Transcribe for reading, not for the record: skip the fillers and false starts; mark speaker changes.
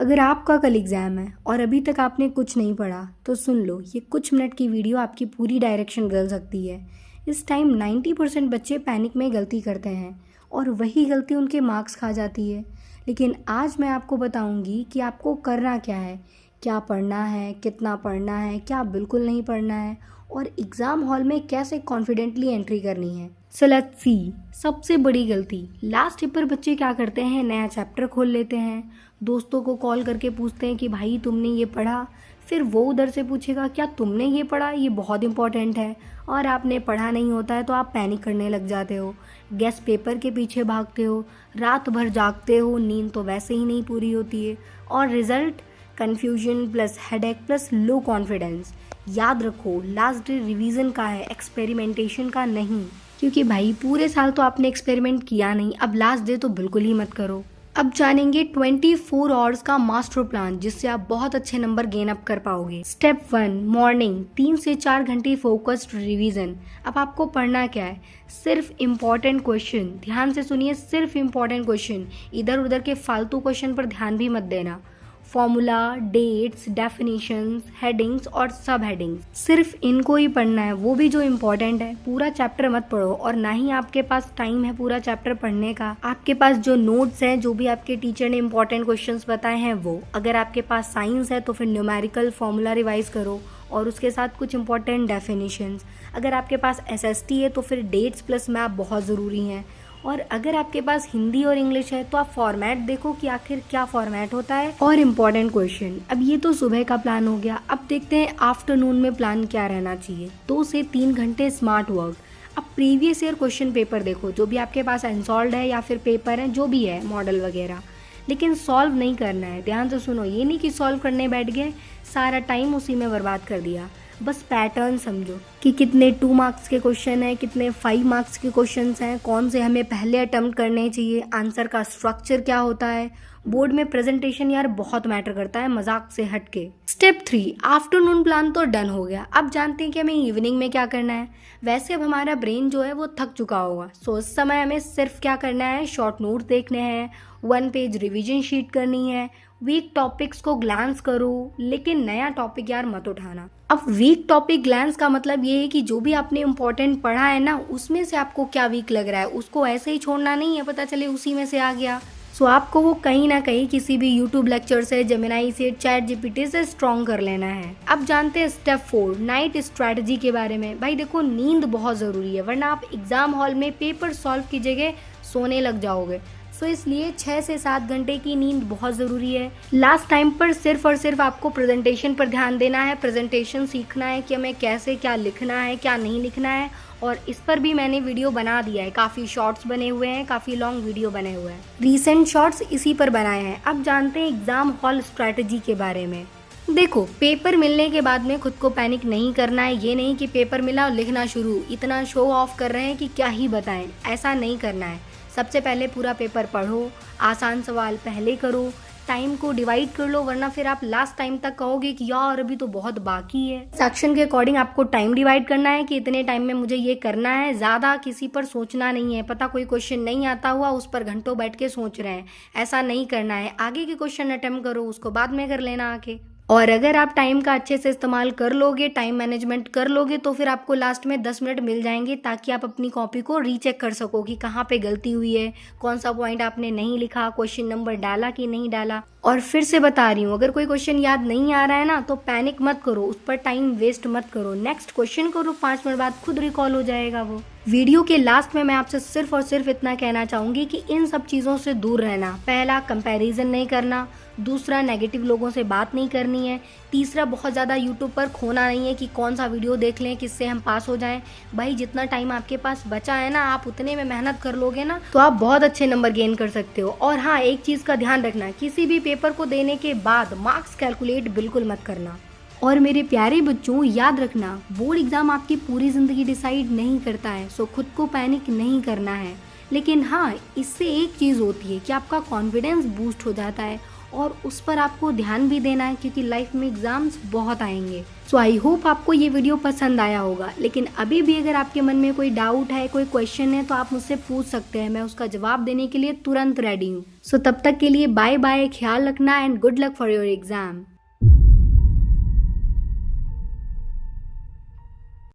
Speaker 1: अगर आपका कल एग्ज़ाम है और अभी तक आपने कुछ नहीं पढ़ा तो सुन लो, ये कुछ मिनट की वीडियो आपकी पूरी डायरेक्शन बदल सकती है। इस टाइम 90% बच्चे पैनिक में गलती करते हैं और वही गलती उनके मार्क्स खा जाती है। लेकिन आज मैं आपको बताऊंगी कि आपको करना क्या है, क्या पढ़ना है, कितना पढ़ना है, क्या बिल्कुल नहीं पढ़ना है और एग्ज़ाम हॉल में कैसे कॉन्फिडेंटली एंट्री करनी है। So let's see. सबसे बड़ी गलती लास्ट ईयर पर बच्चे क्या करते हैं, नया चैप्टर खोल लेते हैं, दोस्तों को कॉल करके पूछते हैं कि भाई तुमने ये पढ़ा। फिर वो उधर से पूछेगा क्या तुमने ये पढ़ा, ये बहुत इंपॉर्टेंट है, और आपने पढ़ा नहीं होता है तो आप पैनिक करने लग जाते हो, गेस्ट पेपर के पीछे भागते हो, रात भर जागते हो, नींद तो वैसे ही नहीं पूरी होती है, और result confusion plus headache plus low confidence. याद रखो, लास्ट डे रिवीजन का है, एक्सपेरिमेंटेशन का नहीं। क्योंकि भाई पूरे साल तो आपने एक्सपेरिमेंट किया नहीं, अब लास्ट डे तो बिल्कुल ही मत करो। अब जानेंगे 24 आवर्स का मास्टर प्लान जिससे आप बहुत अच्छे नंबर गेन अप कर पाओगे। स्टेप 1, मॉर्निंग 3 से 4 घंटे फोकस्ड रिवीजन। अब आपको पढ़ना क्या है, सिर्फ इम्पॉर्टेंट क्वेश्चन। ध्यान से सुनिए, सिर्फ इम्पॉर्टेंट क्वेश्चन, इधर उधर के फालतू क्वेश्चन पर ध्यान भी मत देना। फॉर्मूला, डेट्स, डेफिनेशंस, हेडिंग्स और सब हेडिंग्स, सिर्फ इनको ही पढ़ना है, वो भी जो इम्पोर्टेंट है। पूरा चैप्टर मत पढ़ो और ना ही आपके पास टाइम है पूरा चैप्टर पढ़ने का। आपके पास जो नोट्स हैं, जो भी आपके टीचर ने इम्पोर्टेंट क्वेश्चंस बताए हैं वो। अगर आपके पास साइंस है तो फिर न्यूमेरिकल फॉर्मूला रिवाइज करो और उसके साथ कुछ इंपॉर्टेंट डेफिनेशंस। अगर आपके पास एसएसटी है तो फिर डेट्स प्लस मैप बहुत ज़रूरी हैं। और अगर आपके पास हिंदी और इंग्लिश है तो आप फॉर्मेट देखो कि आखिर क्या फॉर्मेट होता है, और इम्पोर्टेंट क्वेश्चन। अब ये तो सुबह का प्लान हो गया, अब देखते हैं आफ्टरनून में प्लान क्या रहना चाहिए। 2 से 3 घंटे स्मार्ट वर्क। अब प्रीवियस ईयर क्वेश्चन पेपर देखो, जो भी आपके पास अनसॉल्व्ड है या फिर पेपर है जो भी है, मॉडल वगैरह, लेकिन सॉल्व नहीं करना है। ध्यान से सुनो, ये नहीं कि सॉल्व करने बैठ गए, सारा टाइम उसी में बर्बाद कर दिया। बस पैटर्न समझो कि कितने 2 मार्क्स के क्वेश्चन हैं, कितने 5 मार्क्स के क्वेश्चंस हैं, कौन से हमें पहले अटेम्प्ट करने चाहिए, आंसर का स्ट्रक्चर क्या होता है। बोर्ड में प्रेजेंटेशन यार बहुत मैटर करता है, मजाक से हटके। स्टेप 3, आफ्टरनून प्लान तो डन हो गया। अब जानते हैं कि हमें इवनिंग में क्या करना है। वैसे अब हमारा ब्रेन जो है वो थक चुका होगा, सो उस समय हमें सिर्फ क्या करना है, शॉर्ट नोट देखने हैं, 1 पेज रिविजन शीट करनी है, वीक टॉपिक्स को ग्लांस करो, लेकिन नया टॉपिक यार मत उठाना। अब वीक टॉपिक ग्लांस का मतलब ये है कि जो भी आपने इम्पोर्टेंट पढ़ा है ना, उसमें से आपको क्या वीक लग रहा है, उसको ऐसे ही छोड़ना नहीं है, पता चले उसी में से आ गया। सो आपको वो कहीं ना कहीं किसी भी यूट्यूब लेक्चर से, जेमिनाई से, चैट जीपीटी से स्ट्रॉन्ग कर लेना है। अब जानते हैं स्टेप 4, नाइट स्ट्रैटेजी के बारे में। भाई देखो, नींद बहुत ज़रूरी है, वरना आप एग्जाम हॉल में पेपर सॉल्व की जगह सोने लग जाओगे। सो इसलिए 6 से 7 घंटे की नींद बहुत ज़रूरी है। लास्ट टाइम पर सिर्फ और सिर्फ आपको प्रेजेंटेशन पर ध्यान देना है, प्रेजेंटेशन सीखना है कि हमें कैसे क्या लिखना है, क्या नहीं लिखना है, और इस पर भी मैंने वीडियो बना दिया है, काफ़ी शॉर्ट्स बने हुए हैं, काफ़ी लॉन्ग वीडियो बने हुए हैं, रीसेंट शॉर्ट्स इसी पर बनाए हैं। अब जानते हैं एग्ज़ाम हॉल स्ट्रैटेजी के बारे में। देखो, पेपर मिलने के बाद में खुद को पैनिक नहीं करना है। ये नहीं कि पेपर मिला और लिखना शुरू, इतना शो ऑफ कर रहे हैं कि क्या ही बताएं, ऐसा नहीं करना है। सबसे पहले पूरा पेपर पढ़ो, आसान सवाल पहले करो, टाइम को डिवाइड कर लो, वरना फिर आप लास्ट टाइम तक कहोगे कि यार अभी तो बहुत बाकी है। सेक्शन के अकॉर्डिंग आपको टाइम डिवाइड करना है कि इतने टाइम में मुझे ये करना है, ज़्यादा किसी पर सोचना नहीं है। पता कोई क्वेश्चन नहीं आता हुआ, उस पर घंटों बैठ के सोच रहे हैं, ऐसा नहीं करना है। आगे के क्वेश्चन अटेम्प्ट करो, उसको बाद में कर लेना आके। और अगर आप टाइम का अच्छे से इस्तेमाल कर लोगे, टाइम मैनेजमेंट कर लोगे, तो फिर आपको लास्ट में 10 मिनट मिल जाएंगे ताकि आप अपनी कॉपी को रीचेक कर सको कि कहाँ पे गलती हुई है, कौन सा पॉइंट आपने नहीं लिखा, क्वेश्चन नंबर डाला कि नहीं डाला। और फिर से बता रही हूँ, अगर कोई क्वेश्चन याद नहीं आ रहा है ना तो पैनिक मत करो, उस पर टाइम वेस्ट मत करो, नेक्स्ट क्वेश्चन करो, 5 मिनट बाद खुद रिकॉल हो जाएगा वो। वीडियो के लास्ट में मैं आपसे सिर्फ और सिर्फ इतना कहना चाहूँगी कि इन सब चीज़ों से दूर रहना। पहला, कंपैरिजन नहीं करना। दूसरा, नेगेटिव लोगों से बात नहीं करनी है। तीसरा, बहुत ज़्यादा यूट्यूब पर खोना नहीं है कि कौन सा वीडियो देख लें, किससे हम पास हो जाएं। भाई जितना टाइम आपके पास बचा है ना, आप उतने में मेहनत कर लोगे ना तो आप बहुत अच्छे नंबर गेन कर सकते हो। और हाँ, एक चीज़ का ध्यान रखना, किसी भी पेपर को देने के बाद मार्क्स कैलकुलेट बिल्कुल मत करना। और मेरे प्यारे बच्चों, याद रखना, बोर्ड एग्ज़ाम आपकी पूरी ज़िंदगी डिसाइड नहीं करता है, सो खुद को पैनिक नहीं करना है। लेकिन हाँ, इससे एक चीज़ होती है कि आपका कॉन्फिडेंस बूस्ट हो जाता है और उस पर आपको ध्यान भी देना है क्योंकि लाइफ में एग्जाम्स बहुत आएंगे। सो आई होप आपको ये वीडियो पसंद आया होगा, लेकिन अभी भी अगर आपके मन में कोई डाउट है, कोई क्वेश्चन है तो आप मुझसे पूछ सकते हैं, मैं उसका जवाब देने के लिए तुरंत रेडी हूँ। सो तब तक के लिए बाय बाय, ख्याल रखना and good luck for your exam.